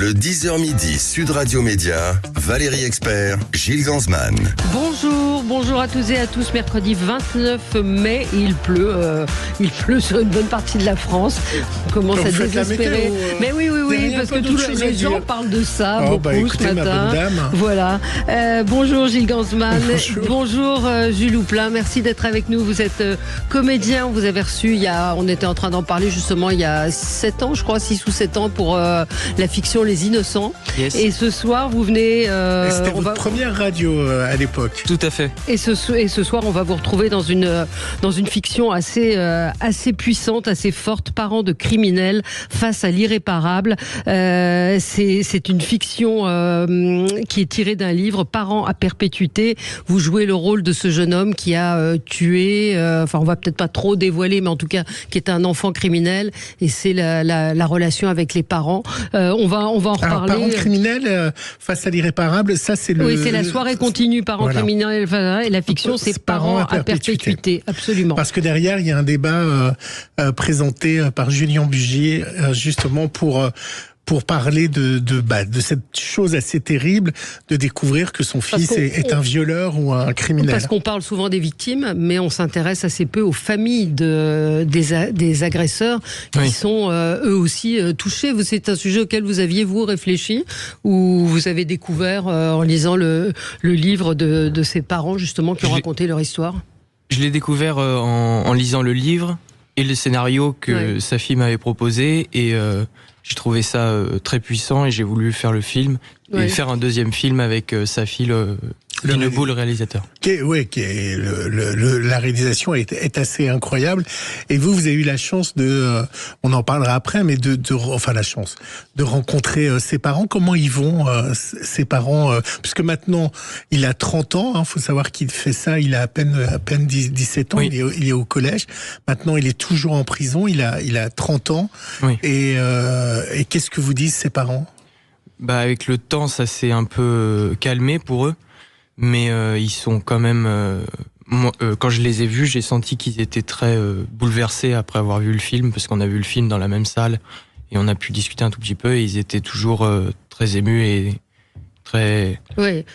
Le 10h midi, Sud Radio Média, Valérie Expert, Gilles Gansman. Bonjour à toutes et à tous. Mercredi 29 mai, il pleut sur une bonne partie de la France. On commence à désespérer. Mais oui, parce que tous les gens parlent de ça beaucoup ce matin. Voilà. Bonjour Gilles Gansman. Bonjour Jules Houplin. Merci d'être avec nous. Vous êtes comédien. Vous avez reçu, on était en train d'en parler justement il y a 7 ans, je crois, 6 ou 7 ans pour la fiction Les Innocents. Yes. Et ce soir, vous venez... C'était votre première radio à l'époque. Tout à fait. Et ce soir, on va vous retrouver dans une fiction assez puissante, assez forte, Parents de criminels face à l'irréparable. C'est une fiction qui est tirée d'un livre, Parents à perpétuité. Vous jouez le rôle de ce jeune homme qui a tué, on va peut-être pas trop dévoiler, mais en tout cas, qui est un enfant criminel. Et c'est la relation avec les parents. On va en reparler. Alors, Parents criminels face à l'irréparable, ça c'est le... Oui, c'est la soirée continue, Parents criminels. Et la fiction, c'est Parents à perpétuité. Absolument. Parce que derrière, il y a un débat présenté par Julien Bugier, justement pour parler de cette chose assez terrible de découvrir que son fils est un violeur ou un criminel. Parce qu'on parle souvent des victimes, mais on s'intéresse assez peu aux familles des agresseurs qui sont eux aussi touchés. C'est un sujet auquel vous aviez, vous, réfléchi, ou vous avez découvert en lisant le livre de ces parents, justement, qui ont raconté leur histoire? Je l'ai découvert en lisant le livre et le scénario que sa fille m'avait proposé, et j'ai trouvé ça très puissant, et j'ai voulu faire le film et faire un deuxième film avec sa fille, Linebou, le réalisateur. La réalisation est assez incroyable. Et vous avez eu la chance on en parlera après, mais de rencontrer ses parents. Comment ils vont, ses parents, puisque maintenant il a 30 ans. Faut savoir qu'il fait ça. Il a à peine 17 ans. Oui. Il est au collège. Maintenant, il est toujours en prison. Il a 30 ans. Oui. Et qu'est-ce que vous disent ses parents? Avec le temps, ça s'est un peu calmé pour eux. Mais ils sont quand même... quand je les ai vus, j'ai senti qu'ils étaient très bouleversés après avoir vu le film, parce qu'on a vu le film dans la même salle, et on a pu discuter un tout petit peu, et ils étaient toujours très émus et très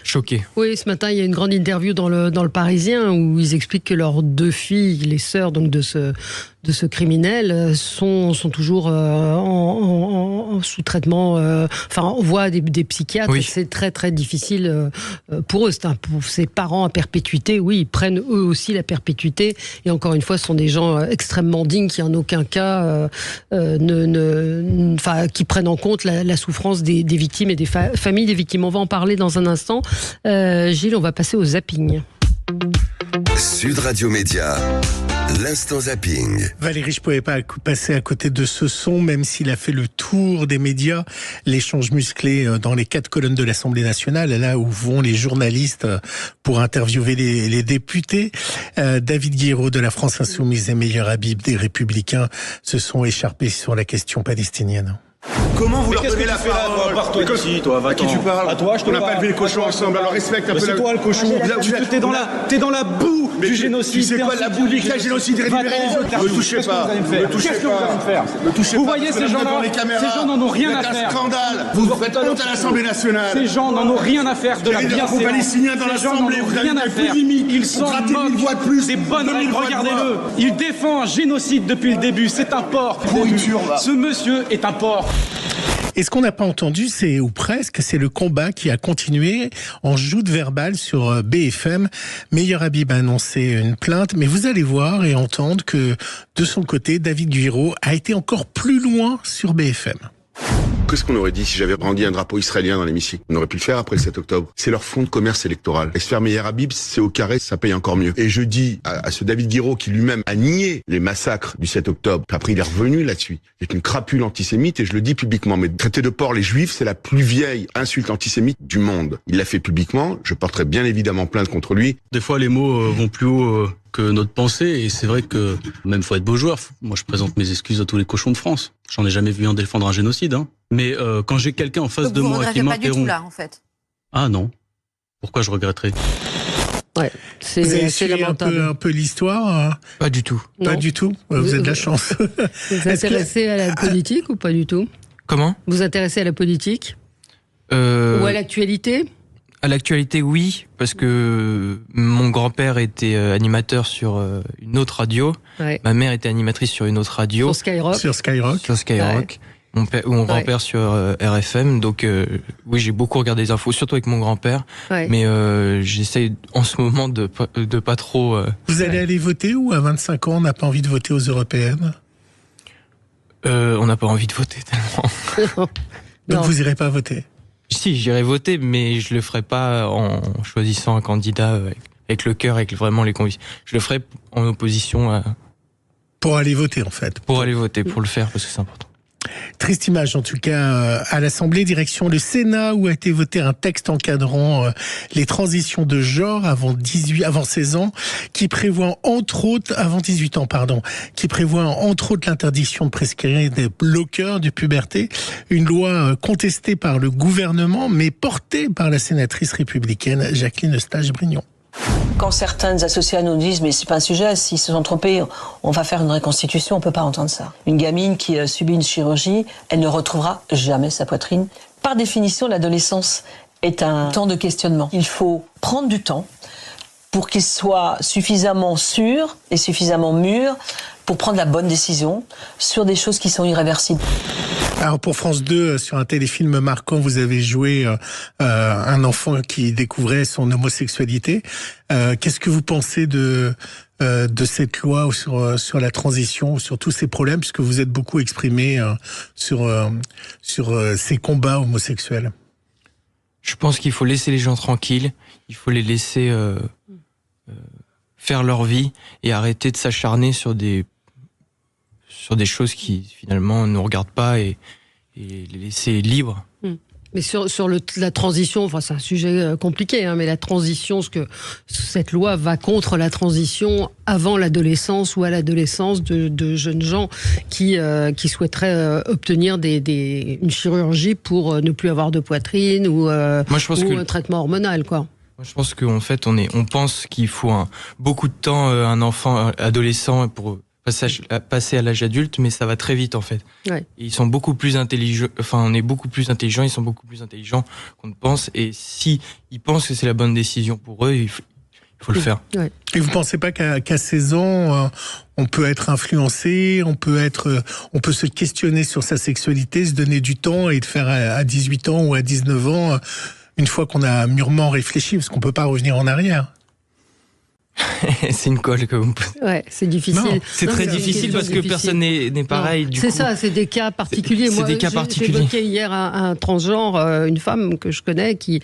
choqués. Oui, ce matin, il y a une grande interview dans le Parisien où ils expliquent que leurs 2 filles, les sœurs donc de ce criminel, sont toujours en sous-traitement, on voit des psychiatres. Oui. C'est très très difficile pour eux. Pour ces parents à perpétuité, oui, ils prennent eux aussi la perpétuité, et encore une fois, ce sont des gens extrêmement dignes qui en aucun cas qui prennent en compte la souffrance des victimes et des familles des victimes. On va en parler dans un instant. Gilles, on va passer au zapping. Sud Radio Média, l'instant zapping. Valérie, je ne pouvais pas passer à côté de ce son, même s'il a fait le tour des médias. L'échange musclé dans les 4 colonnes de l'Assemblée nationale, là où vont les journalistes pour interviewer les députés. David Guiraud de la France Insoumise et Meyer Habib des Républicains se sont écharpés sur la question palestinienne. Comment vous leur donnez la parole? Pars-toi d'ici, toi, va-t'en. À qui tu parles? À toi, je te On n'a pas élevé le cochon ensemble, alors respecte un peu. C'est toi le cochon. T'es dans la boue du génocide. Tu sais quoi, la boue du génocide, récupérer les autres. Ne touchez pas. Qu'est-ce que vous allez me faire? Vous voyez ces gens-là? Ces gens n'en ont rien à faire. C'est un scandale. Vous faites honte à l'Assemblée nationale. Ces gens n'en ont rien à faire de la bienséance. Palestiniens dans l'Assemblée, vous rien à faire. Ils sont moquent des bonnes règles. Regardez-le. Il défend un génocide depuis le début. C'est un porc. Ce monsieur est un porc. Et ce qu'on n'a pas entendu, ou presque, c'est le combat qui a continué en joute verbale sur BFM. Meyer Habib a annoncé une plainte, mais vous allez voir et entendre que, de son côté, David Guiraud a été encore plus loin sur BFM. Qu'est-ce qu'on aurait dit si j'avais brandi un drapeau israélien dans l'hémicycle? On aurait pu le faire après le 7 octobre. C'est leur fonds de commerce électoral. Et se faire Meyer Habib, c'est au carré, ça paye encore mieux. Et je dis à ce David Guiraud, qui lui-même a nié les massacres du 7 octobre, après il est revenu là-dessus, c'est une crapule antisémite, et je le dis publiquement, mais traiter de porc les juifs, c'est la plus vieille insulte antisémite du monde. Il l'a fait publiquement, je porterai bien évidemment plainte contre lui. Des fois, les mots vont plus haut que notre pensée, et c'est vrai que même faut être beau joueur. Moi, je présente mes excuses à tous les cochons de France. J'en ai jamais vu un défendre un génocide, hein. Mais quand j'ai quelqu'un en face de moi qui m'interrompt... pas du tout là, en fait. Ah non. Pourquoi je regretterais? Ouais, vous avez suivi un peu l'histoire? Pas du tout. Pas du tout. Vous avez de la chance. Vous vous intéressez à la politique ou pas du tout? Comment ? Vous intéressez à la politique ? Ou à l'actualité ? À l'actualité, oui, parce que mon grand-père était animateur sur une autre radio. Ouais. Ma mère était animatrice sur une autre radio. Sur Skyrock. Ouais. Mon grand-père sur RFM. Donc, oui, j'ai beaucoup regardé les infos, surtout avec mon grand-père. Ouais. Mais j'essaye en ce moment de pas trop... Vous allez aller voter ou à 25 ans, on n'a pas envie de voter aux européennes ? On n'a pas envie de voter tellement. Donc vous irez pas voter ? Si, j'irai voter, mais je le ferai pas en choisissant un candidat avec le cœur, avec vraiment les convictions. Je le ferai en opposition à... Pour aller voter, en fait. Pour aller voter, pour le faire, parce que c'est important. Triste image, en tout cas, à l'Assemblée, direction le Sénat, où a été voté un texte encadrant les transitions de genre avant 16 ans, qui prévoit entre autres, avant 18 ans, pardon, qui prévoit entre autres l'interdiction de prescrire des bloqueurs de puberté, une loi contestée par le gouvernement, mais portée par la sénatrice républicaine Jacqueline Eustache-Brinnion. Quand certaines associations nous disent mais c'est pas un sujet, s'ils se sont trompés, on va faire une reconstitution, on peut pas entendre ça. Une gamine qui subit une chirurgie, elle ne retrouvera jamais sa poitrine. Par définition, l'adolescence est un temps de questionnement. Il faut prendre du temps pour qu'il soit suffisamment sûr et suffisamment mûr pour prendre la bonne décision sur des choses qui sont irréversibles. Alors pour France 2, sur un téléfilm marquant, vous avez joué un enfant qui découvrait son homosexualité. Qu'est-ce que vous pensez de cette loi sur la transition, sur tous ces problèmes, puisque vous êtes beaucoup exprimé sur ces combats homosexuels? Je pense qu'il faut laisser les gens tranquilles, il faut les laisser faire leur vie et arrêter de s'acharner sur des choses qui finalement ne nous regardent pas et les laisser libres. Mais sur la transition, enfin c'est un sujet compliqué, hein, mais la transition, cette loi va contre la transition avant l'adolescence ou à l'adolescence de jeunes gens qui souhaiteraient obtenir une chirurgie pour ne plus avoir de poitrine ou un traitement hormonal, quoi. Moi, je pense qu'en fait, on pense qu'il faut beaucoup de temps un enfant adolescent pour passer à l'âge adulte, mais ça va très vite en fait. Ouais. Et ils sont beaucoup plus intelligents. Enfin, on est beaucoup plus intelligents. Ils sont beaucoup plus intelligents qu'on ne pense. Et si ils pensent que c'est la bonne décision pour eux, il faut le faire. Ouais. Et vous pensez pas qu'à 16 ans, on peut être influencé, on peut se questionner sur sa sexualité, se donner du temps et de faire à 18 ans ou à 19 ans, une fois qu'on a mûrement réfléchi, parce qu'on peut pas revenir en arrière. C'est une colle que vous me posez. Ouais, c'est difficile. Non, c'est très difficile parce que personne n'est pareil. C'est ça, c'est des cas particuliers. Moi, j'ai évoqué hier un transgenre, une femme que je connais qui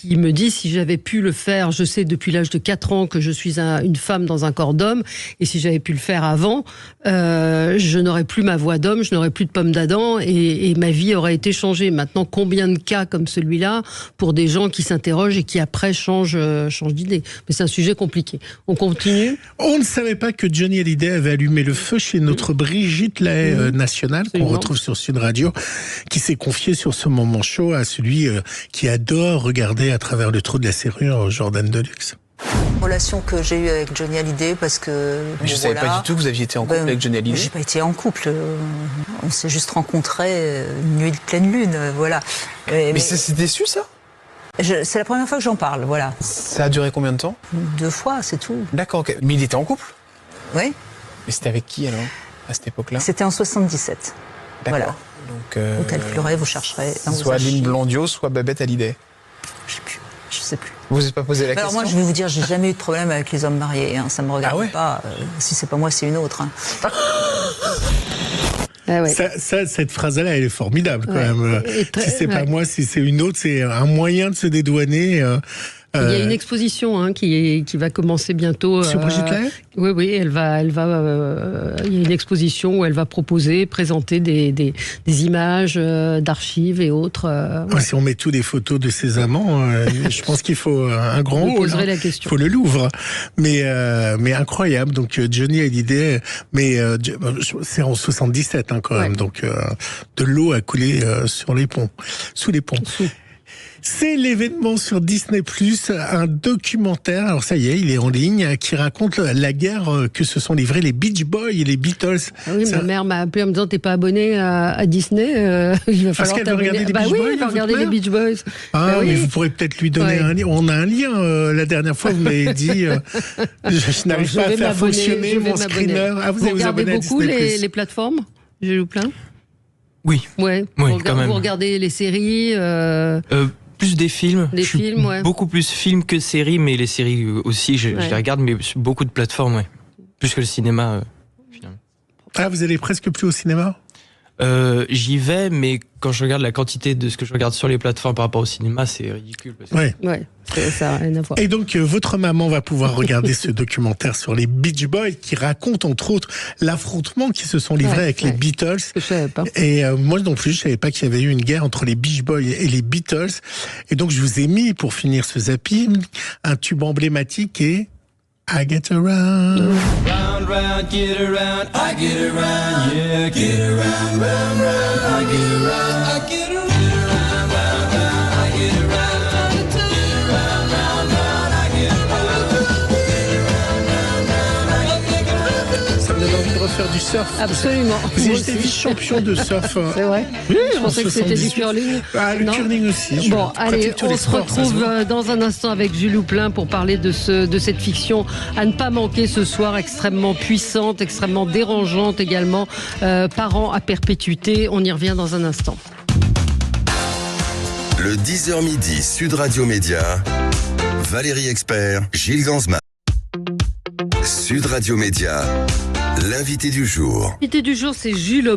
me dit si j'avais pu le faire, je sais depuis l'âge de 4 ans que je suis une femme dans un corps d'homme, et si j'avais pu le faire avant, je n'aurais plus ma voix d'homme, je n'aurais plus de pomme d'Adam, et ma vie aurait été changée. Maintenant, combien de cas comme celui-là pour des gens qui s'interrogent et qui après changent d'idée. Mais c'est un sujet compliqué. On continue. On ne savait pas que Johnny Hallyday avait allumé le feu chez notre Brigitte Lahaie nationale, qu'on retrouve sur Sud Radio, qui s'est confiée sur ce moment chaud à celui qui adore regarder à travers le trou de la serrure Jordan Deluxe. Relation que j'ai eue avec Johnny Hallyday parce que... Mais je ne savais pas du tout que vous aviez été en couple avec Johnny Hallyday. J'ai pas été en couple. On s'est juste rencontrés une nuit de pleine lune, voilà. Mais c'est déçu, ça ? C'est la première fois que j'en parle, voilà. Ça a duré combien de temps ? 2 fois, c'est tout. D'accord, ok. Mais il était en couple ? Oui. Mais c'était avec qui, alors, à cette époque-là ? C'était en 77. D'accord. Voilà. Donc, vous calculerez, vous chercherez. Soit Lynn Blondiot, soit Babette Hallyday. Je sais plus. Vous n'avez pas posé la question ? Alors moi, je vais vous dire, j'ai jamais eu de problème avec les hommes mariés. Hein. Ça me regarde pas. Si c'est pas moi, c'est une autre. Hein. Ah ouais. Cette phrase-là, elle est formidable quand même. Si c'est pas moi, si c'est une autre, c'est un moyen de se dédouaner. Il y a une exposition qui va commencer bientôt. Sur Brigitte Lahaie ? Oui, elle va. Il y a une exposition où elle va présenter des images d'archives et autres. Si on met tous des photos de ses amants, je pense qu'il faut un grand hall. Vous poserez la question. Il faut le Louvre. Mais incroyable. Donc Johnny Hallyday, mais c'est en 77 quand même. Donc de l'eau a coulé sur les ponts, sous les ponts. C'est l'événement sur Disney+, un documentaire, alors ça y est, il est en ligne, qui raconte la guerre que se sont livrés les Beach Boys et les Beatles. Ah oui, ma mère m'a appelé en me disant t'es pas abonné à Disney, il va falloir t'abonner. Regarder les Beach Boys, oui, il va regarder les Beach Boys. Ah, mais vous pourrez peut-être lui donner un lien. On a un lien. La dernière fois, vous m'avez dit je n'arrive pas à faire fonctionner mon screener. Ah, vous regardez beaucoup les plateformes, j'ai lu plein. Oui. Ouais. Oui, quand même. Vous regardez les séries plus des films. Des films, ouais. Beaucoup plus films que séries, mais les séries aussi, je les regarde, mais beaucoup de plateformes, ouais. Plus que le cinéma, finalement. Ah, vous allez presque plus au cinéma ? J'y vais, mais quand je regarde la quantité de ce que je regarde sur les plateformes par rapport au cinéma, c'est ridicule. Parce que... Ouais, ça n'a rien à voir. Et donc, votre maman va pouvoir regarder ce documentaire sur les Beach Boys qui raconte, entre autres, l'affrontement qui se sont livrés avec les Beatles. Je savais pas. Et moi non plus, je savais pas qu'il y avait eu une guerre entre les Beach Boys et les Beatles. Et donc, je vous ai mis, pour finir ce zapping, un tube emblématique et... I get around. Round, round, get around, I get around, yeah, get around, round, round, I get around, I get around, round, round, I get around, get around, round, round, I get around. Ça me donne envie de refaire du surf. Absolument. Vous étiez vice-champion de surf. C'est vrai. Oui, je pensais que c'était du curling. Ah, le curling aussi. Bon, allez, on se retrouve dans un instant avec Jules Houplin pour parler de cette fiction à ne pas manquer ce soir, extrêmement puissante, extrêmement dérangeante également. Parents à perpétuité. On y revient dans un instant. Le 10h midi, Sud Radio Média, Valérie Expert, Gilles Gansma. Sud Radio Média, l'invité du jour. L'invité du jour, c'est Jules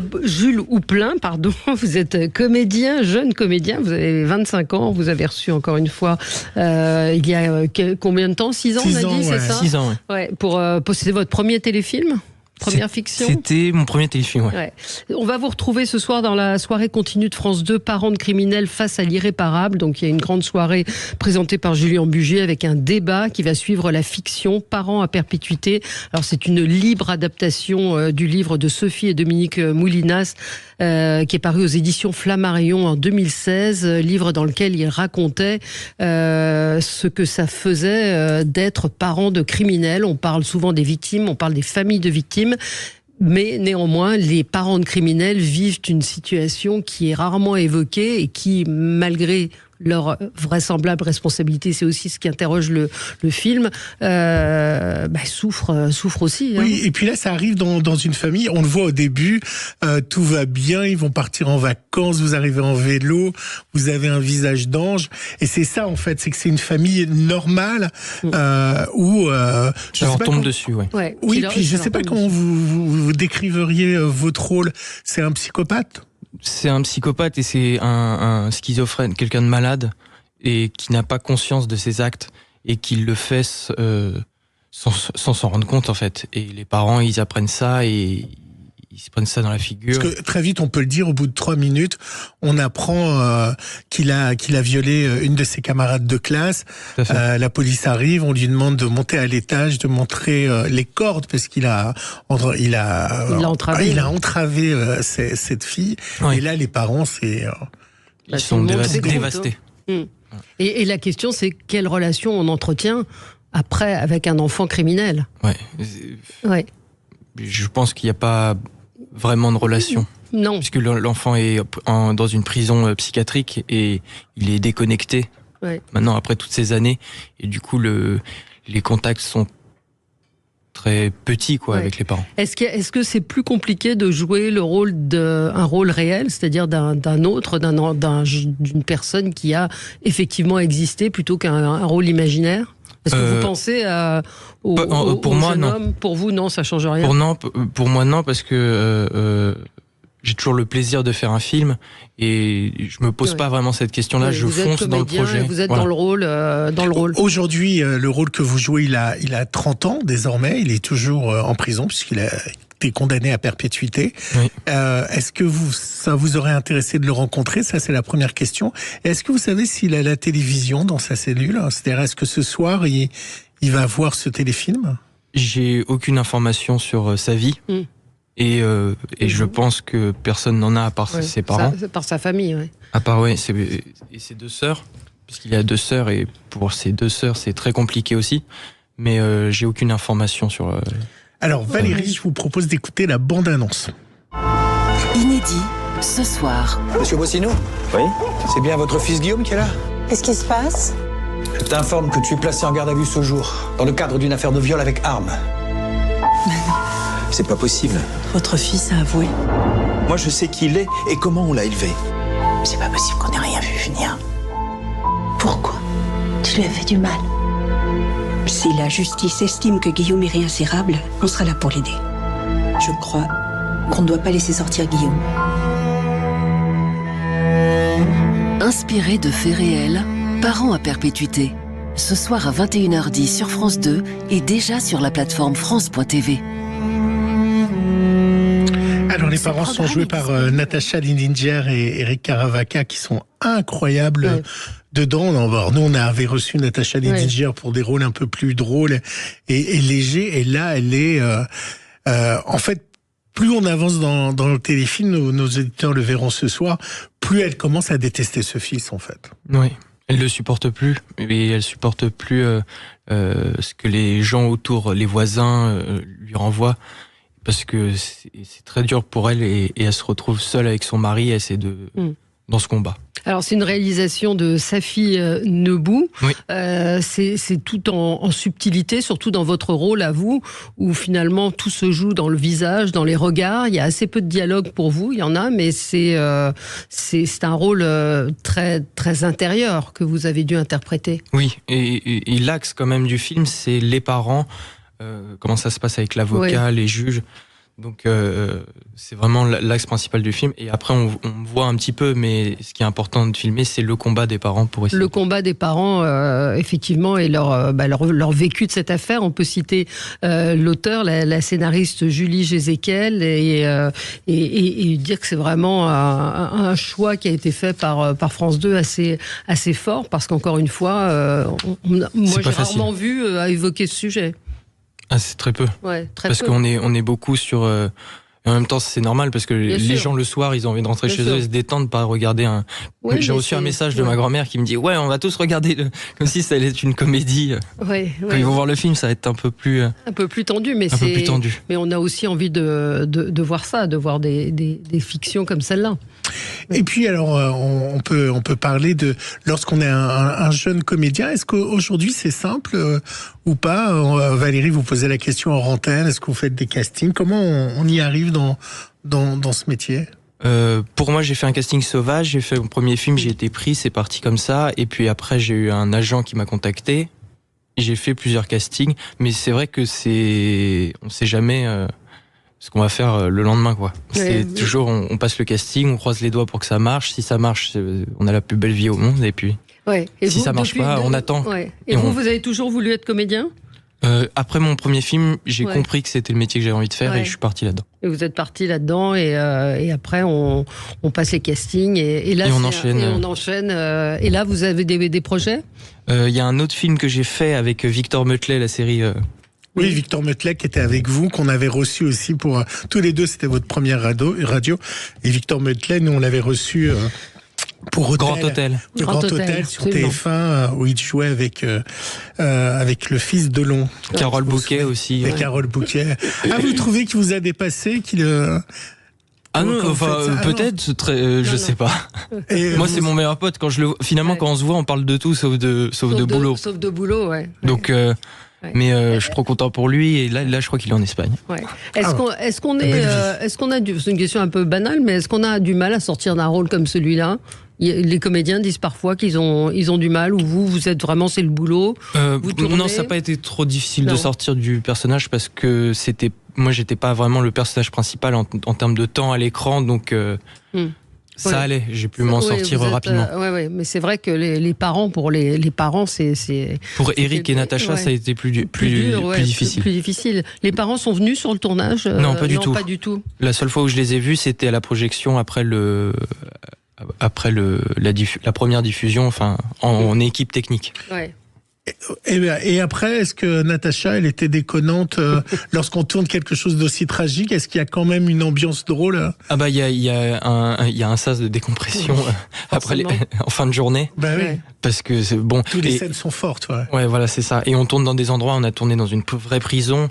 Houplin, pardon. Vous êtes comédien, jeune comédien, vous avez 25 ans, vous avez reçu encore une fois, il y a combien de temps ? 6 ans, on a dit, c'est ça ? 6 ans, ouais. Pour posséder votre premier téléfilm ? Première fiction. C'était mon premier téléfilm, ouais. On va vous retrouver ce soir dans la soirée continue de France 2, Parents de criminels face à l'irréparable. Donc il y a une grande soirée présentée par Julien Bugier avec un débat qui va suivre la fiction Parents à perpétuité. Alors c'est une libre adaptation du livre de Sophie et Dominique Moulinas qui est paru aux éditions Flammarion en 2016, livre dans lequel ils racontaient ce que ça faisait d'être parents de criminels. On parle souvent des victimes, on parle des familles de victimes. Mais néanmoins, les parents de criminels vivent une situation qui est rarement évoquée et qui, malgré leur vraisemblable responsabilité, c'est aussi ce qui interroge le film, souffre aussi. Hein. Oui, et puis là, ça arrive dans une famille, on le voit au début, tout va bien, ils vont partir en vacances, vous arrivez en vélo, vous avez un visage d'ange, et c'est ça en fait, c'est que c'est une famille normale, où... je leur tombe dessus, ouais. Oui, puis je sais pas comment vous décriveriez votre rôle, c'est un psychopathe ? C'est un psychopathe et c'est un schizophrène, quelqu'un de malade et qui n'a pas conscience de ses actes et qui le fait sans s'en rendre compte en fait. Et les parents, ils apprennent ça et ils se prennent ça dans la figure. Parce que très vite, on peut le dire, au bout de 3 minutes, on apprend qu'il a violé une de ses camarades de classe. La police arrive, on lui demande de monter à l'étage, de montrer les cordes parce qu'il a entravé cette fille. Oui. Et là, les parents, ils sont dévastés. Et la question, c'est quelle relation on entretient après avec un enfant criminel ? Ouais. Je pense qu'il n'y a pas vraiment de relation. Non. Puisque l'enfant est dans une prison psychiatrique et il est déconnecté. Ouais. Maintenant, après toutes ces années. Et du coup, les contacts sont très petits, avec les parents. Est-ce que c'est plus compliqué de jouer un rôle réel, c'est-à-dire d'une personne qui a effectivement existé plutôt qu'un rôle imaginaire ? Est-ce que vous pensez pour moi, non. Homme, pour vous, non, ça change rien. Pour moi, non, parce que j'ai toujours le plaisir de faire un film et je me pose pas vraiment cette question-là. Je fonce dans le projet. Vous êtes dans le rôle. Aujourd'hui, le rôle que vous jouez, il a 30 ans désormais. Il est toujours en prison puisqu'il a été condamné à perpétuité. Oui. Est-ce que ça vous aurait intéressé de le rencontrer ? Ça, c'est la première question. Et est-ce que vous savez s'il a la télévision dans sa cellule ? C'est-à-dire, est-ce que ce soir, il va voir ce téléfilm ? J'ai aucune information sur sa vie. Et je pense que personne n'en a à part ses parents. Par sa famille, oui. À part, et ses 2 sœurs, puisqu'il y a 2 sœurs, et pour ces 2 sœurs, c'est très compliqué aussi. Mais j'ai aucune information sur... Alors Valérie, je vous propose d'écouter la bande-annonce. Inédit, ce soir. Monsieur Bossineau ? Oui ? C'est bien votre fils Guillaume qui est là ? Qu'est-ce qui se passe ? Je t'informe que tu es placé en garde à vue ce jour, dans le cadre d'une affaire de viol avec arme. C'est pas possible. Votre fils a avoué. Moi, je sais qui il est et comment on l'a élevé. C'est pas possible qu'on ait rien vu venir. Pourquoi ? Tu lui as fait du mal. Si la justice estime que Guillaume est réinsérable, on sera là pour l'aider. Je crois qu'on ne doit pas laisser sortir Guillaume. Inspiré de faits réels, Parents à perpétuité. Ce soir à 21h10 sur France 2 et déjà sur la plateforme France.tv. Alors les parents sont joués par Natacha Lindinger et Eric Caravaca qui sont incroyables dedans. Alors, nous on avait reçu Natacha Lindinger pour des rôles un peu plus drôles et légers, et là elle est en fait, plus on avance dans le téléfilm, nos éditeurs le verront ce soir, plus elle commence à détester ce fils en fait. Oui. Elle le supporte plus, et elle supporte plus ce que les gens autour, les voisins, lui renvoient, parce que c'est très dur pour elle, et elle se retrouve seule avec son mari, et c'est dans ce combat. Alors c'est une réalisation de Safi Nebou. Oui. C'est tout en subtilité, surtout dans votre rôle à vous, où finalement tout se joue dans le visage, dans les regards. Il y a assez peu de dialogue pour vous, il y en a, mais c'est un rôle très très intérieur que vous avez dû interpréter. Oui, et l'axe quand même du film, c'est les parents, comment ça se passe avec l'avocat, les juges. Donc c'est vraiment l'axe principal du film, et après on voit un petit peu, mais ce qui est important de filmer, c'est le combat des parents pour essayer. Le combat des parents, effectivement, et leur vécu de cette affaire. On peut citer l'auteur, la scénariste Julie Jézéquel, et dire que c'est vraiment un choix qui a été fait par France 2 assez fort, parce qu'encore une fois, moi j'ai rarement vu évoquer ce sujet. Ah, c'est très peu. Ouais, très parce peu. qu'on est beaucoup sur... en même temps, c'est normal, parce que les gens, le soir, ils ont envie de rentrer chez eux et se détendre, pas regarder un... Ouais, j'ai reçu un message de ma grand-mère qui me dit « Ouais, on va tous regarder comme si ça allait être une comédie. » Quand ils vont voir le film, ça va être un peu plus tendu. Mais mais on a aussi envie de voir ça, de voir des fictions comme celle-là. Et puis alors, on peut parler de lorsqu'on est un jeune comédien. Est-ce qu'aujourd'hui c'est simple ou pas? Valérie, vous posez la question en antenne. Est-ce que vous faites des castings? Comment on y arrive dans ce métier? Pour moi, j'ai fait un casting sauvage. J'ai fait mon premier film, j'ai été pris, c'est parti comme ça. Et puis après, j'ai eu un agent qui m'a contacté. J'ai fait plusieurs castings, mais c'est vrai que on sait jamais. Ce qu'on va faire le lendemain, quoi. C'est toujours, on passe le casting, on croise les doigts pour que ça marche. Si ça marche, on a la plus belle vie au monde, et puis et si ça marche pas, on attend. Et vous avez toujours voulu être comédien? Après mon premier film, j'ai compris que c'était le métier que j'avais envie de faire, et je suis parti là-dedans. Et vous êtes parti là-dedans, et après on passe les castings, et là on enchaîne. Et là, vous avez des projets? Il y a un autre film que j'ai fait avec Victor Meutelet, la série... Oui, Victor Meutelet qui était avec vous, qu'on avait reçu aussi pour... tous les deux, c'était votre première radio. Et Victor Meutelet, nous, on l'avait reçu pour Grand Hôtel. Grand Hôtel sur TF1, où il jouait avec le fils de Long. Carole Bouquet aussi. Et Carole Bouquet. Ah, vous trouvez qu'il vous a dépassé, Ah non, enfin peut-être, je sais pas. Moi, c'est mon meilleur pote. Quand finalement, quand on se voit, on parle de tout sauf de boulot. Sauf de boulot, ouais. Donc, mais je suis trop content pour lui, et là, je crois qu'il est en Espagne. Ouais. Est-ce qu'on a c'est une question un peu banale, mais est-ce qu'on a du mal à sortir d'un rôle comme celui-là? Les comédiens disent parfois qu'ils ont du mal, ou vous êtes vraiment, c'est le boulot. Non, ça n'a pas été trop difficile de sortir du personnage, parce que moi, j'étais pas vraiment le personnage principal en termes de temps à l'écran, donc ça allait. J'ai pu m'en sortir rapidement. Mais c'est vrai que les parents, pour les parents, c'est pour Eric et Natacha, ça a été plus difficile. Plus difficile. Les parents sont venus sur le tournage? Non, pas du tout. La seule fois où je les ai vus, c'était à la projection après la première diffusion, enfin en équipe technique. Et après, est-ce que Natacha, elle était déconnante lorsqu'on tourne quelque chose d'aussi tragique? Est-ce qu'il y a quand même une ambiance drôle? Ah bah il y a un sas de décompression après en fin de journée. Bah oui. Parce que c'est bon. Toutes les scènes sont fortes, ouais. Ouais, voilà, c'est ça. Et on tourne dans des endroits. On a tourné dans une vraie prison.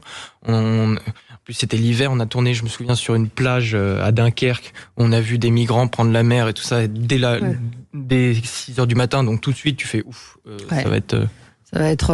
En plus, c'était l'hiver. On a tourné, je me souviens, sur une plage à Dunkerque. On a vu des migrants prendre la mer et tout ça dès 6h du matin. Donc tout de suite, tu fais ouf. Ça va être. Ça va être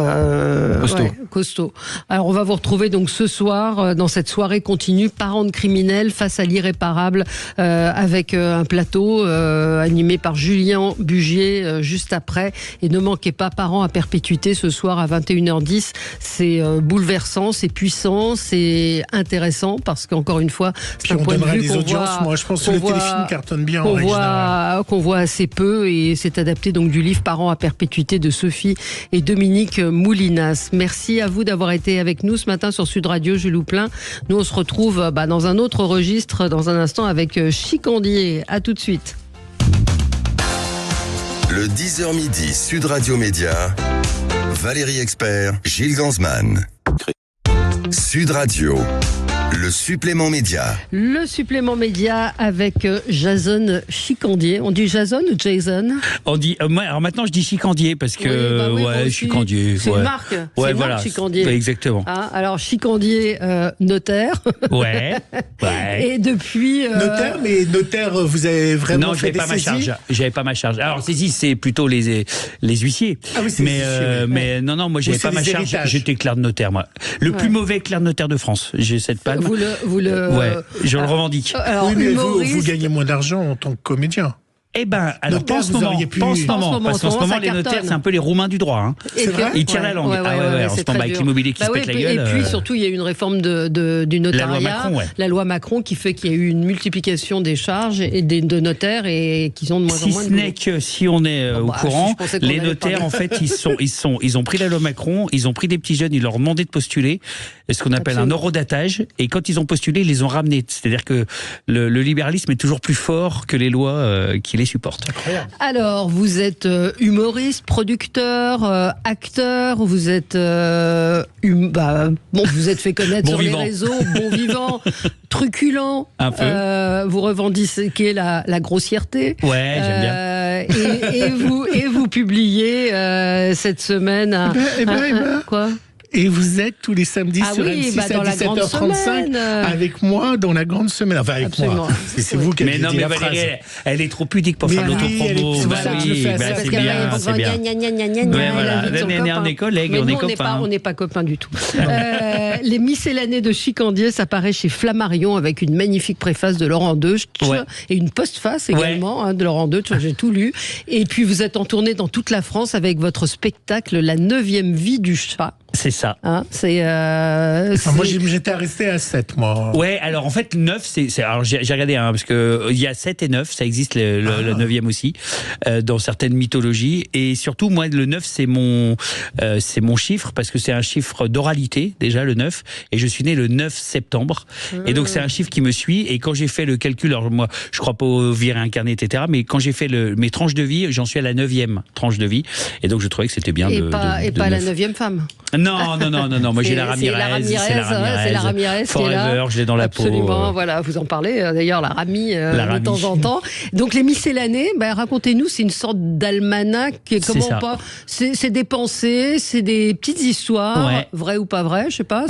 costaud. Alors on va vous retrouver donc ce soir dans cette soirée continue Parents de criminels face à l'irréparable avec un plateau animé par Julien Bugier juste après. Et ne manquez pas Parents à perpétuité ce soir à 21h10. C'est bouleversant, c'est puissant, c'est intéressant parce qu'encore une fois, c'est un point de vue qu'on voit. Moi je pense que le téléfilm cartonne bien. Qu'on voit assez peu et c'est adapté donc du livre Parents à perpétuité de Sophie et Dominique Moulinas. Merci à vous d'avoir été avec nous ce matin sur Sud Radio, Jules Houplin. Nous, on se retrouve dans un autre registre dans un instant avec Chicandier. À tout de suite. Le 10h midi, Sud Radio Média, Valérie Expert, Gilles Gansman. Sud Radio. Le supplément média. Le supplément média avec Jason Chicandier. On dit Jason ou Jason? On dit. Alors maintenant, je dis Chicandier parce que Chicandier. C'est une marque. Ouais, voilà. Chicandier. Exactement. Alors Chicandier, notaire. Ouais. Et depuis. Notaire, mais notaire, vous avez vraiment. Non, j'avais pas ma charge. J'avais pas ma charge. Alors saisie, c'est plutôt les huissiers. Ah oui, c'est les huissiers. Mais non, moi j'avais pas ma charge. J'étais clerc de notaire, moi. Le plus mauvais clerc de notaire de France. J'ai cette palme. Vous le je le revendique. Alors, oui, mais vous gagnez moins d'argent en tant que comédien. Eh ben, alors pas en ce moment, parce qu'en ce moment, les notaires, c'est un peu les Roumains du droit. Hein. Ils tirent la langue. En ce moment, avec l'immobilier qui se pète la gueule. Et puis surtout, il y a eu une réforme du notariat, la loi Macron, qui fait qu'il y a eu une multiplication des charges et de notaires et qu'ils ont de moins en moins. Si ce n'est que si on est au courant, les notaires, en fait, ils ont pris la loi Macron, ils ont pris des petits jeunes, ils leur ont demandé de postuler, ce qu'on appelle un eurodatage, et quand ils ont postulé, ils les ont ramenés. C'est-à-dire que le libéralisme est toujours plus fort que les lois qui les supportent. Incroyable. Alors, vous êtes humoriste, producteur, acteur, vous êtes vous êtes fait connaître sur les réseaux, bon vivant, truculent. Un peu. Vous revendiquez la grossièreté. Ouais, j'aime bien. Et vous publiez cette semaine quoi? Et vous êtes tous les samedis sur M6 à 17h35 avec moi dans la grande semaine. Enfin, avec moi. C'est vous qui avez dit la phrase. Valérie, elle est trop pudique pour faire l'autopromo. C'est bien, c'est bien. On est collègues, on est copains. On n'est pas copains du tout. Les miscellanées de Chicandier, ça paraît chez Flammarion avec une magnifique préface de Laurent Deutsch et une postface également de Laurent Deutsch. J'ai tout lu. Et puis vous êtes en tournée dans toute la France avec votre spectacle La 9e vie du chat. C'est ça. Moi, j'étais resté à 7, moi. Ouais, alors en fait, 9, alors j'ai regardé, parce que il y a 7 et 9, ça existe le 9e aussi, dans certaines mythologies. Et surtout, moi, le 9, c'est mon chiffre, parce que c'est un chiffre d'oralité, déjà, le 9. Et je suis né le 9 septembre. Et donc, c'est un chiffre qui me suit. Et quand j'ai fait le calcul, alors moi, je crois pas aux vies réincarnées, etc. Mais quand j'ai fait mes tranches de vie, j'en suis à la 9e tranche de vie. Et donc, je trouvais que c'était bien de pas la 9e femme. Non, moi j'ai la Ramirez. C'est la Ramirez qui est là. Je l'ai dans la peau. Absolument, voilà, vous en parlez d'ailleurs, la Rami, de temps en temps. Donc les miscellanées, racontez-nous, c'est une sorte d'almanach, c'est des pensées, c'est des petites histoires, vraies ou pas vraies, je sais pas.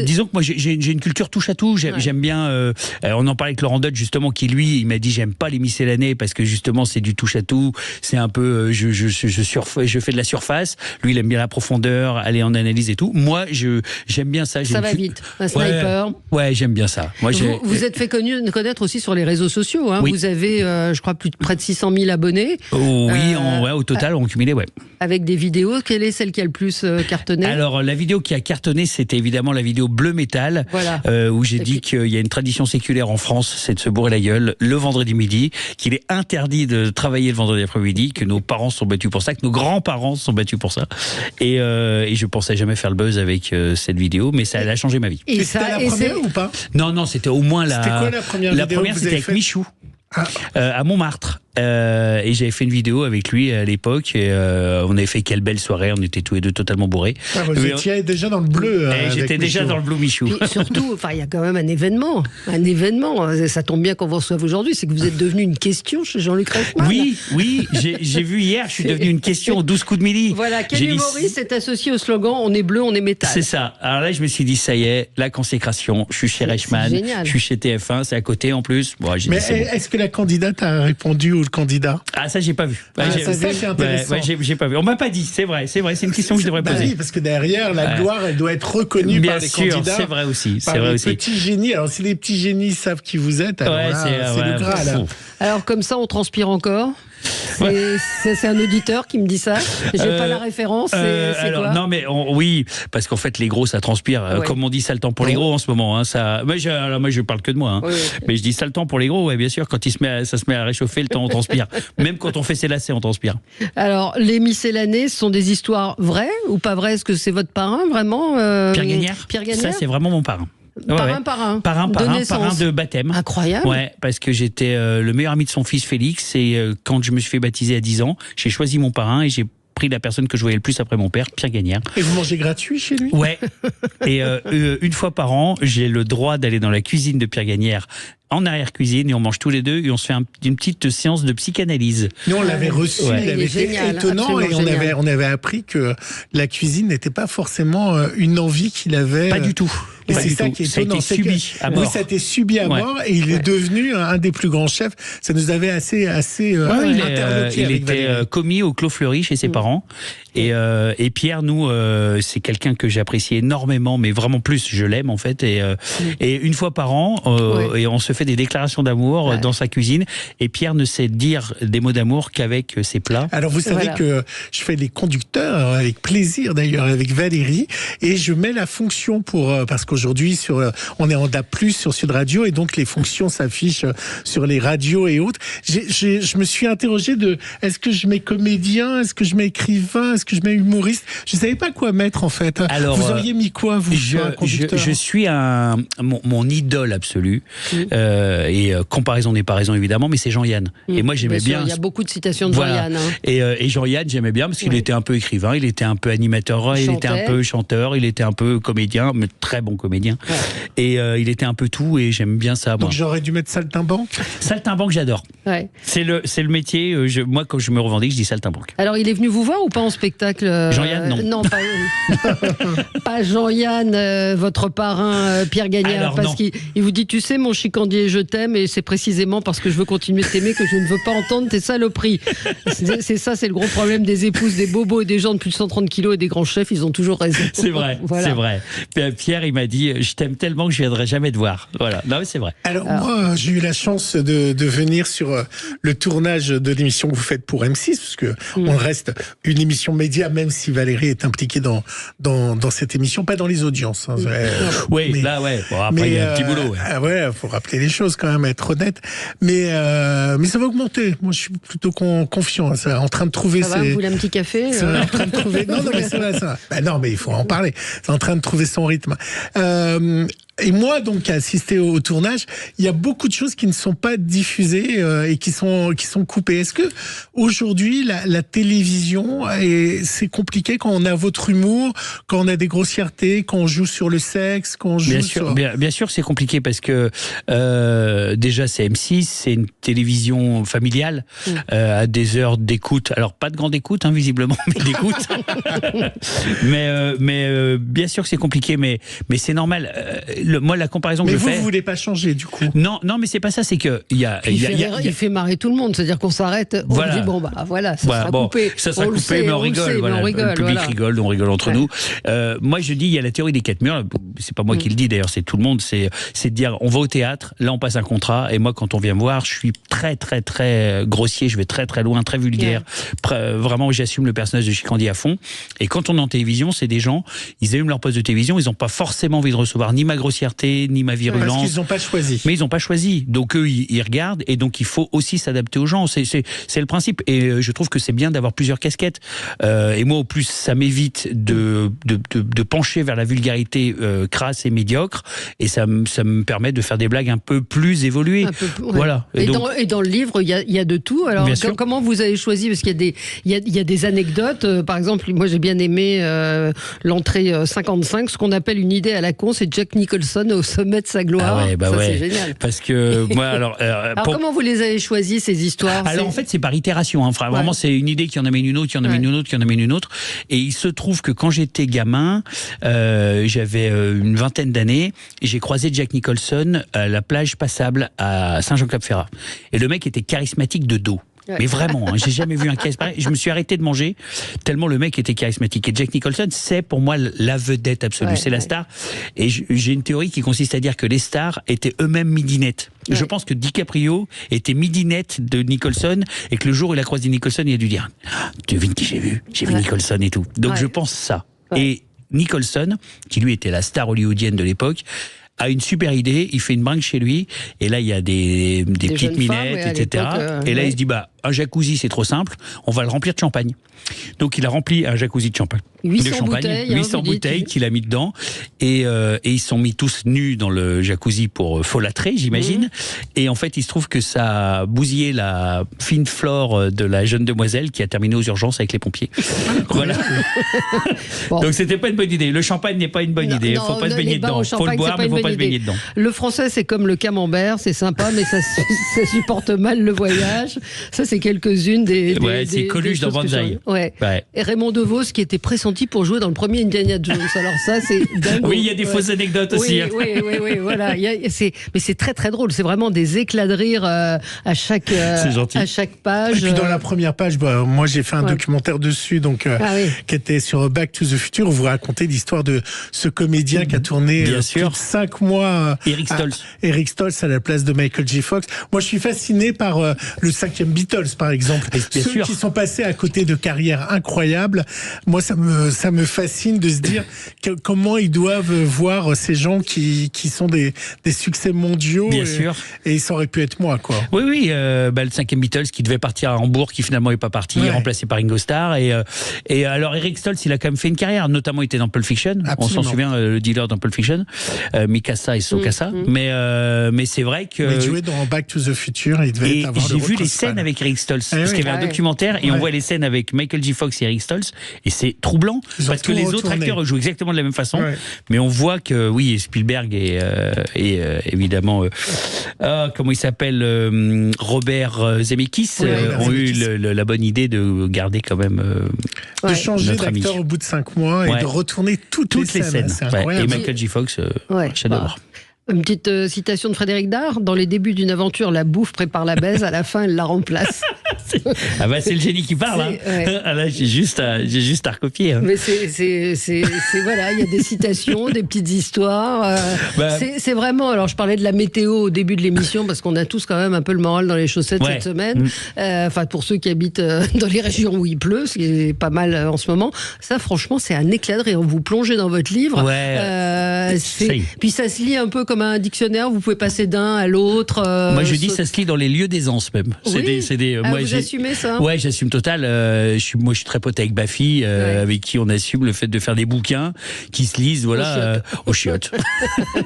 Disons que moi j'ai une culture touche à tout, j'aime bien, on en parlait avec Laurent Deutsch justement, qui lui, il m'a dit j'aime pas les miscellanées parce que justement c'est du touche à tout, c'est un peu, je fais de la surface, lui il aime bien la profondeur, aller en analyse et tout. Moi, j'aime bien ça. Ça va vite. Un sniper. Ouais, j'aime bien ça. Moi, vous êtes fait connaître aussi sur les réseaux sociaux. Hein. Oui. Vous avez, je crois, près de 600 000 abonnés. Au total, on cumulé, Avec des vidéos. Quelle est celle qui a le plus cartonné? Alors, la vidéo qui a cartonné, c'était évidemment la vidéo Bleu Métal, où j'ai dit qu'il y a une tradition séculaire en France, c'est de se bourrer la gueule le vendredi midi, qu'il est interdit de travailler le vendredi après-midi, que nos parents sont battus pour ça, que nos grands-parents sont battus pour ça. Et je pensais jamais faire le buzz avec cette vidéo, mais ça a changé ma vie. Et c'était la première ou pas? Non, c'était au moins la. C'était quoi la première vidéo? La première, c'était avec Michou. À Montmartre. Et j'avais fait une vidéo avec lui à l'époque. Et, on avait fait quelle belle soirée. On était tous les deux totalement bourrés. Ah, vous étiez déjà dans le bleu. J'étais déjà dans le bleu Michou. Puis surtout, il y a quand même un événement. Ça tombe bien qu'on vous reçoive aujourd'hui. C'est que vous êtes devenu une question chez Jean-Luc Reichmann. Oui, j'ai vu hier. Je suis devenu une question aux 12 coups de midi. Voilà, quel humoriste est associé au slogan « On est bleu, on est métal ». C'est ça. Alors là, je me suis dit, ça y est, la consécration. Je suis chez Reichmann, je suis chez TF1, c'est à côté en plus. Bon, mais est-ce que la candidate a répondu ou le candidat? Ah, ça, j'ai pas vu. C'est ça qui est intéressant. J'ai pas vu. On m'a pas dit, c'est vrai, c'est une question que je devrais poser. Oui, parce que derrière, la gloire, elle doit être reconnue par les candidats. C'est vrai aussi. Par les petits génies. Alors, si les petits génies savent qui vous êtes, alors c'est le Graal. Alors, comme ça, on transpire encore. C'est un auditeur qui me dit ça. J'ai pas la référence. C'est quoi? Non, mais oui, parce qu'en fait, les gros, ça transpire. Comme on dit, ça le temps pour les gros en ce moment. Hein, ça. Moi, je parle que de moi. Hein. Oui. Mais je dis ça le temps pour les gros. Ouais, bien sûr. Quand ça se met à réchauffer, le temps on transpire. Même quand on fait ses lacets, on transpire. Alors, les miscellanées, ce sont des histoires vraies ou pas vraies? Est-ce que c'est votre parrain vraiment? Pierre Gagnère. Ça, c'est vraiment mon parrain. Parrain de baptême. Incroyable. Ouais, parce que j'étais le meilleur ami de son fils Félix et quand je me suis fait baptiser à 10 ans, j'ai choisi mon parrain et j'ai pris la personne que je voyais le plus après mon père, Pierre Gagnère. Et vous mangez gratuit chez lui? Ouais. Et une fois par an, j'ai le droit d'aller dans la cuisine de Pierre Gagnère en arrière-cuisine et on mange tous les deux et on se fait une petite séance de psychanalyse. Nous, on l'avait reçu, il avait été étonnant et on avait appris que la cuisine n'était pas forcément une envie qu'il avait. Pas du tout. Et c'est ça qui est étonnant. Ça a été subi à mort. Oui, ça a été subi à mort et il est devenu un des plus grands chefs. Ça nous avait assez interloqué. Il était commis au Clos Fleury chez ses parents. Et Pierre, nous, c'est quelqu'un que j'apprécie énormément, mais vraiment plus, je l'aime en fait. Et une fois par an, et on se fait des déclarations d'amour dans sa cuisine. Et Pierre ne sait dire des mots d'amour qu'avec ses plats. Alors vous savez que je fais les conducteurs avec plaisir d'ailleurs avec Valérie et je mets la fonction parce qu'aujourd'hui on est en DAB+ sur Sud Radio et donc les fonctions s'affichent sur les radios et autres. Je me suis interrogé est-ce que je mets comédien, est-ce que je mets écrivain, est-ce que je mets humoriste? Je savais pas quoi mettre en fait. Alors, vous auriez mis quoi vous? Je suis mon idole absolue. Et comparaison n'est pas raison évidemment, mais c'est Jean-Yann. Et moi j'aimais bien. Il y a beaucoup de citations de Jean-Yann. Hein. Et Jean-Yann j'aimais bien parce qu'il était un peu écrivain, il était un peu animateur, il était un peu chanteur, il était un peu comédien, mais très bon comédien. Et il était un peu tout et j'aime bien ça. Donc j'aurais dû mettre saltimbanque. Saltimbanque j'adore. Ouais. C'est le métier. Moi quand je me revendique je dis saltimbanque. Alors il est venu vous voir ou pas en spectacle? Jean-Yann non. Non pas Jean-Yann, votre parrain Pierre Gagnère. Alors, parce qu'il vous dit tu sais mon chicandier je t'aime et c'est précisément parce que je veux continuer de t'aimer que je ne veux pas entendre tes saloperies. C'est ça, c'est le gros problème des épouses, des bobos et des gens de plus de 130 kilos et des grands chefs, ils ont toujours raison. C'est vrai, voilà. C'est vrai. Pierre, il m'a dit, je t'aime tellement que je viendrai jamais te voir. Voilà, non mais c'est vrai. Alors moi, j'ai eu la chance de venir sur le tournage de l'émission que vous faites pour M6, parce que on reste une émission média, même si Valérie est impliquée dans cette émission, pas dans les audiences. Hein. Oui, mais, là ouais. Bon, après il y a un petit boulot. Ouais, faut rappeler les choses quand même, être honnête. Mais ça va augmenter. Moi, je suis plutôt confiant. C'est en train de trouver. Ça va, vous voulez un petit café? C'est en train de trouver. Non, mais c'est vrai, ça. Ben non, mais il faut en parler. C'est en train de trouver son rythme. Et moi, donc, qui ai assisté au tournage, il y a beaucoup de choses qui ne sont pas diffusées et qui sont coupées. Est-ce que aujourd'hui, la télévision, c'est compliqué quand on a votre humour, quand on a des grossièretés, quand on joue sur le sexe, quand on joue bien sûr, c'est compliqué parce que déjà, c'est M6, c'est une télévision familiale à des heures d'écoute. Alors, pas de grande écoute, hein, visiblement, mais d'écoute. mais bien sûr que c'est compliqué, mais c'est normal. Moi, la comparaison que je fais. Mais vous voulez pas changer, du coup? Non, mais c'est pas ça. C'est que il fait marrer tout le monde. C'est-à-dire qu'on s'arrête. On dit bon voilà, ça sera coupé. Ça sera coupé, mais on rigole. Le public rigole, on rigole entre nous. Moi, je dis, il y a la théorie des 4 murs. C'est pas moi qui le dis d'ailleurs, c'est tout le monde. C'est de dire, on va au théâtre, là on passe un contrat, et moi quand on vient me voir, je suis très très très grossier, je vais très très loin, très vulgaire. Vraiment, j'assume le personnage de Chicandier à fond. Et quand on est en télévision, c'est des gens, ils allument leur poste de télévision, ils n'ont pas forcément envie de recevoir ni ma grossièreté grossièreté, ni ma virulence. Parce qu'ils n'ont pas choisi. Mais ils n'ont pas choisi. Donc eux, ils regardent, et donc il faut aussi s'adapter aux gens. C'est le principe. Et je trouve que c'est bien d'avoir plusieurs casquettes. Et moi, au plus, ça m'évite de pencher vers la vulgarité crasse et médiocre, et ça me permet de faire des blagues un peu plus évoluées. Voilà. Et dans le livre, il y a de tout. Alors, comment vous avez choisi? Parce qu'il y a des anecdotes. Par exemple, moi, j'ai bien aimé l'entrée 55, ce qu'on appelle une idée à la con, c'est Jack Nicholson au sommet de sa gloire. Ah ouais, ça, c'est génial. Parce que moi, alors comment vous les avez choisis, ces histoires? Alors en fait, c'est par itération. Hein. Enfin, vraiment, c'est une idée qui en amène une autre, qui en amène une autre, qui en amène une autre. Et il se trouve que quand j'étais gamin, j'avais une vingtaine d'années, et j'ai croisé Jack Nicholson à la plage passable à Saint-Jean-Cap-Ferrat. Et le mec était charismatique de dos. Ouais. Mais vraiment, hein, j'ai jamais vu un charisme pareil. Je me suis arrêté de manger tellement le mec était charismatique. Et Jack Nicholson, c'est pour moi la vedette absolue, c'est la star. Et j'ai une théorie qui consiste à dire que les stars étaient eux-mêmes midinettes. Je pense que DiCaprio était midinette de Nicholson, et que le jour où il a croisé Nicholson, il a dû dire « Tu devines qui j'ai vu Nicholson et tout ». Donc je pense ça. Et Nicholson, qui lui était la star hollywoodienne de l'époque, a une super idée, il fait une bringue chez lui, et là il y a des petites minettes, etc. Et là il se dit, un jacuzzi c'est trop simple, on va le remplir de champagne. Donc il a rempli un jacuzzi de champagne. 800 bouteilles qu'il a mis dedans, et ils se sont mis tous nus dans le jacuzzi pour folâtrer, j'imagine. Et en fait il se trouve que ça a bousillé la fine flore de la jeune demoiselle, qui a terminé aux urgences avec les pompiers. Voilà. Donc c'était pas une bonne idée. Le champagne n'est pas une bonne idée. Il faut pas se baigner dedans. Il faut le boire, mais il faut pas se baigner dedans. Le français, c'est comme le camembert, c'est sympa, mais ça supporte mal le voyage. Ça, c'est quelques-unes des c'est Coluche dans Banzai. Et Raymond DeVos, qui était pressenti pour jouer dans le premier Indiana Jones. Alors ça, c'est dingue. Oui, il y a des fausses anecdotes aussi. Oui, voilà. Mais c'est très très drôle. C'est vraiment des éclats de rire à chaque page. Et puis dans la première page, moi j'ai fait un documentaire dessus, donc qui était sur Back to the Future, où vous racontez l'histoire de ce comédien qui a tourné plus de 5 mois. Eric Stoltz à la place de Michael J. Fox. Moi, je suis fasciné par le 5e Beatles, par exemple. Ceux qui sont passés à côté de carrières incroyables. Moi, ça me fascine de se dire comment ils doivent voir ces gens qui sont des succès mondiaux. Bien sûr. Et ça aurait pu être moi, quoi. Oui. Le 5e Beatles qui devait partir à Hambourg, qui finalement n'est pas parti, remplacé par Ringo Starr. Et alors, Eric Stoltz, il a quand même fait une carrière. Notamment, il était dans Pulp Fiction. Absolument. On s'en souvient, le dealer dans Pulp Fiction. Mikasa et Sokasa. Mais c'est vrai que. Il jouait dans Back to the Future, il devait avoir le rôle. J'ai vu les scènes avec Eric Stoltz, parce qu'il y avait un documentaire, et on voit les scènes avec Michael J. Fox et Eric Stoltz, et c'est troublant, parce que les autres acteurs jouent exactement de la même façon, mais on voit que, Spielberg et évidemment, comment il s'appelle, Robert Zemeckis, ont eu la bonne idée de garder quand même de changer d'acteur au bout de 5 mois et de retourner toutes les scènes. C'est incroyable. Et Michael J. Fox, chef-d'œuvre. Une petite citation de Frédéric Dard. Dans les débuts d'une aventure, la bouffe prépare la baise, à la fin, elle la remplace. C'est le génie qui parle. Là, j'ai juste à recopier. Mais voilà, il y a des citations, des petites histoires. C'est vraiment. Alors, je parlais de la météo au début de l'émission, parce qu'on a tous quand même un peu le moral dans les chaussettes cette semaine. Enfin, pour ceux qui habitent dans les régions où il pleut, ce qui est pas mal en ce moment. Ça, franchement, c'est un éclat de rire. Vous plongez dans votre livre. Puis ça se lit un peu comme un dictionnaire. Vous pouvez passer d'un à l'autre. Moi, je dis, ça se lit dans les lieux d'aisance même. Moi, vous assumez ça? Ouais, j'assume total. Je suis très pote avec Bafi, avec qui on assume le fait de faire des bouquins qui se lisent, aux chiottes.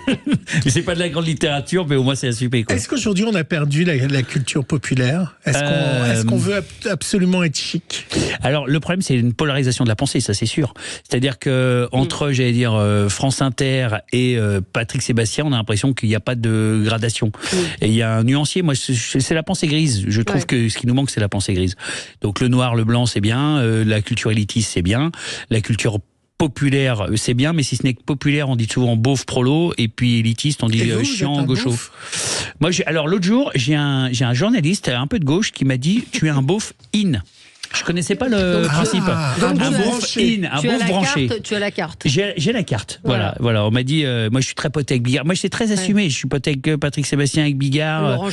Mais c'est pas de la grande littérature, mais au moins c'est assumé. Est-ce qu'aujourd'hui on a perdu la culture populaire? Est-ce qu'on veut absolument être chic? Alors le problème, c'est une polarisation de la pensée, ça c'est sûr. C'est-à-dire que entre, j'allais dire, France Inter et Patrick Sébastien, on a l'impression qu'il n'y a pas de gradation. Et il y a un nuancier. Moi, c'est la pensée grise. Je trouve que ce qui nous manque, c'est la pensée grise. Donc le noir, le blanc, c'est bien. La culture élitiste, c'est bien. La culture populaire, c'est bien, mais si ce n'est que populaire, on dit souvent beauf prolo, et puis élitiste, on dit chiant, gaucho. Moi, alors l'autre jour, j'ai un journaliste un peu de gauche qui m'a dit, tu es un beauf in. Je connaissais pas le principe. Donc, un bouffe branché. Tu as la carte. J'ai la carte. Voilà. On m'a dit, moi je suis très pote avec Bigard. Moi j'étais très assumé. Je suis pote avec Patrick Sébastien, avec Bigard.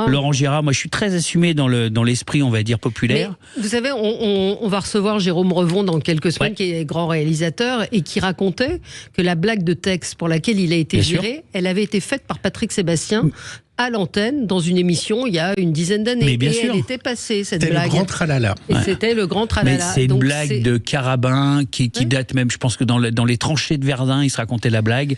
Laurent Gérard. Moi je suis très assumé dans l'esprit, on va dire, populaire. Mais, vous savez, on va recevoir Jérôme Revon dans quelques semaines, qui est grand réalisateur, et qui racontait que la blague de texte pour laquelle il a été viré, elle avait été faite par Patrick Sébastien à l'antenne dans une émission il y a une dizaine d'années. Elle était passée, cette blague. C'était le grand tralala. Et c'était le grand tralala. Mais c'est une blague de Carabin qui date même, je pense que dans les tranchées de Verdun, il se racontait la blague.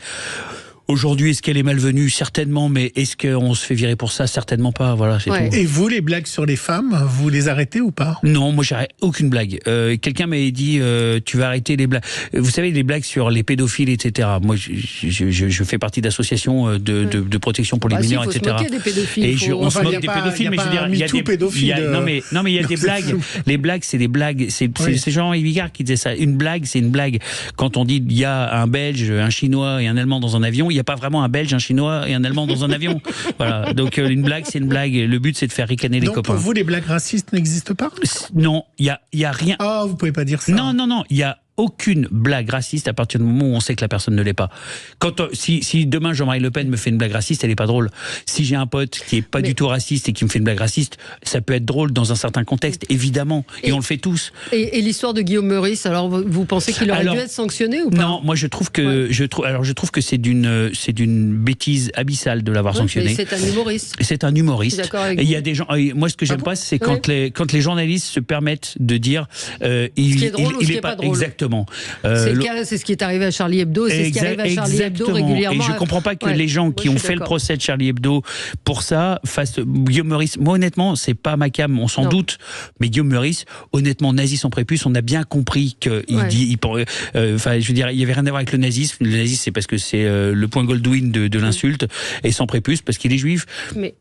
Aujourd'hui, est-ce qu'elle est malvenue? Certainement, mais est-ce qu'on se fait virer pour ça? Certainement pas. Voilà, c'est tout. Et vous, les blagues sur les femmes, vous les arrêtez ou pas? Non, moi j'arrête aucune blague. Quelqu'un m'avait dit tu vas arrêter les blagues. Vous savez, les blagues sur les pédophiles, etc. Moi, je fais partie d'associations de protection pour les mineurs, etc. On se moque des pédophiles. Et on se moque des pédophiles, mais je veux dire, il y a des pédophiles. Non, mais il y a des blagues. Les blagues, c'est des blagues. C'est Jean-Yves Bigard qui disait ça. Une blague, c'est une blague. Quand on dit il y a un Belge, un Chinois et un Allemand dans un avion, il n'y a pas vraiment un Belge, un Chinois et un Allemand dans un avion. Voilà. Donc une blague, c'est une blague. Le but, c'est de faire ricaner les copains. Pour vous, les blagues racistes n'existent pas? Non, il y a rien. Ah, vous pouvez pas dire ça. Non, il y a aucune blague raciste à partir du moment où on sait que la personne ne l'est pas. Si demain Jean-Marie Le Pen me fait une blague raciste, elle est pas drôle. Si j'ai un pote qui est pas du tout raciste et qui me fait une blague raciste, ça peut être drôle dans un certain contexte, évidemment, et on le fait tous. Et l'histoire de Guillaume Meurice, alors vous pensez qu'il aurait dû être sanctionné ou pas? Non, moi je trouve que c'est d'une bêtise abyssale de l'avoir sanctionné. Mais c'est un humoriste. C'est un humoriste. Et il y a des gens. Moi, ce que j'aime pas, c'est quand les journalistes se permettent de dire il est drôle ou ce qui est pas drôle. Exactement. C'est ce qui est arrivé à Charlie Hebdo, c'est ce qui arrive à Charlie Hebdo régulièrement. Et je comprends pas que les gens qui ont fait le procès de Charlie Hebdo pour ça fassent Guillaume Meurice. Moi, honnêtement, c'est pas ma cam, on s'en doute. Mais Guillaume Meurice, honnêtement, nazi sans prépuce, on a bien compris qu'il dit. Enfin, je veux dire, il y avait rien à voir avec le nazisme. Le nazisme, c'est parce que c'est le point Goldwyn de l'insulte, et sans prépuce parce qu'il est juif. Mais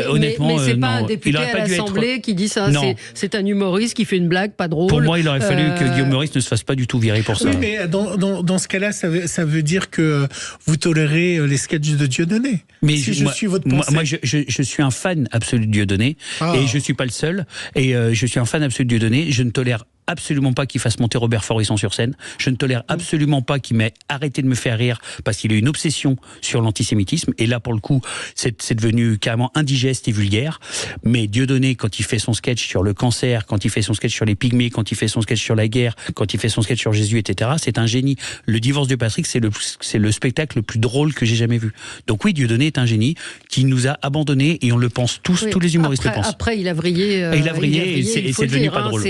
honnêtement, c'est pas un député à l'Assemblée qui dit ça. C'est un humoriste qui fait une blague pas drôle. Pour moi, il aurait fallu que Guillaume Meurice ne se fasse pas du tout virer pour ça. Oui, mais dans ce cas-là, ça veut dire que vous tolérez les sketchs de Dieudonné. Mais si je suis votre pensée. Moi, je suis un fan absolu de Dieudonné, et je suis pas le seul. Et je suis un fan absolu de Dieudonné. Je ne tolère absolument pas qu'il fasse monter Robert Forisson sur scène. Je ne tolère absolument pas qu'il m'ait arrêté de me faire rire parce qu'il a une obsession sur l'antisémitisme. Et là, pour le coup, c'est devenu carrément indigeste et vulgaire. Mais Dieudonné, quand il fait son sketch sur le cancer, quand il fait son sketch sur les pygmées, quand il fait son sketch sur la guerre, quand il fait son sketch sur Jésus, etc., c'est un génie. Le divorce de Patrick, c'est le spectacle le plus drôle que j'ai jamais vu. Donc oui, Dieudonné est un génie qui nous a abandonnés, et on le pense tous, tous les humoristes le pensent. Après, il a vrillé. Il a vrillé, et c'est devenu pas drôle.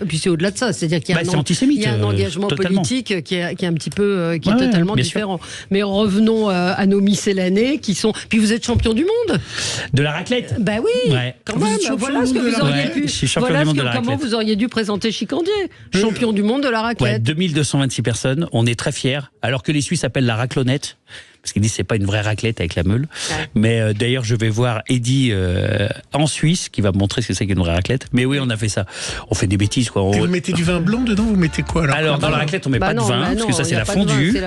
Puis c'est au-delà de ça, c'est-à-dire qu'il y a un engagement politique qui est un petit peu, qui est totalement différent. Mais revenons à nos miscellanés qui sont. Puis vous êtes champion du monde de la raclette. Bah oui, quand même. Voilà ce que vous auriez pu. Je suis champion du monde de la raclette. Comment vous auriez dû présenter Chicandier, champion du monde de la raclette. 2226 personnes, on est très fiers. Alors que les Suisses appellent la raclonnette. Parce qu'ils disent que c'est pas une vraie raclette avec la meule. Mais d'ailleurs, je vais voir Eddy en Suisse, qui va me montrer ce que c'est qu'une vraie raclette. Mais oui, on a fait ça. On fait des bêtises, quoi. Et vous mettez du vin blanc dedans, vous mettez quoi alors dans la raclette, on met pas de vin, parce que ça, c'est la fondue.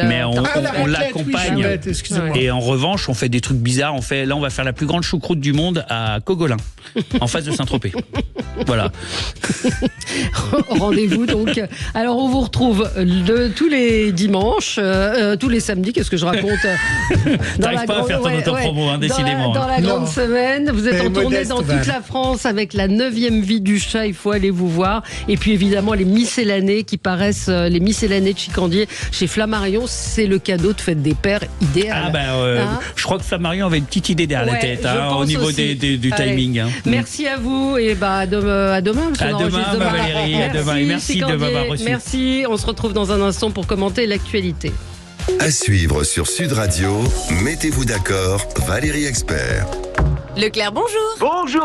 Mais on l'accompagne. Et en revanche, on fait des trucs bizarres. Là, on va faire la plus grande choucroute du monde à Cogolin, en face de Saint-Tropez. Voilà. Rendez-vous donc. Alors, on vous retrouve tous les dimanches, tous les samedis. Qu'est-ce que je raconte? T'arrives pas à faire ton autopromo, décidément. Dans la grande semaine, vous êtes en tournée dans toute la France avec la 9e vie du chat. Il faut aller vous voir. Et puis évidemment les miscellanées qui paraissent, les miscellanées de Chicandier chez Flammarion. C'est le cadeau de fête des pères idéal. Je crois que Flammarion avait une petite idée derrière la tête au niveau du timing. Merci à vous et à demain. À demain, Valérie. À demain. Et merci de m'avoir reçu. Merci. On se retrouve dans un instant pour commenter l'actualité. À suivre sur Sud Radio, mettez-vous d'accord, Valérie Expert. Leclerc, bonjour. Bonjour.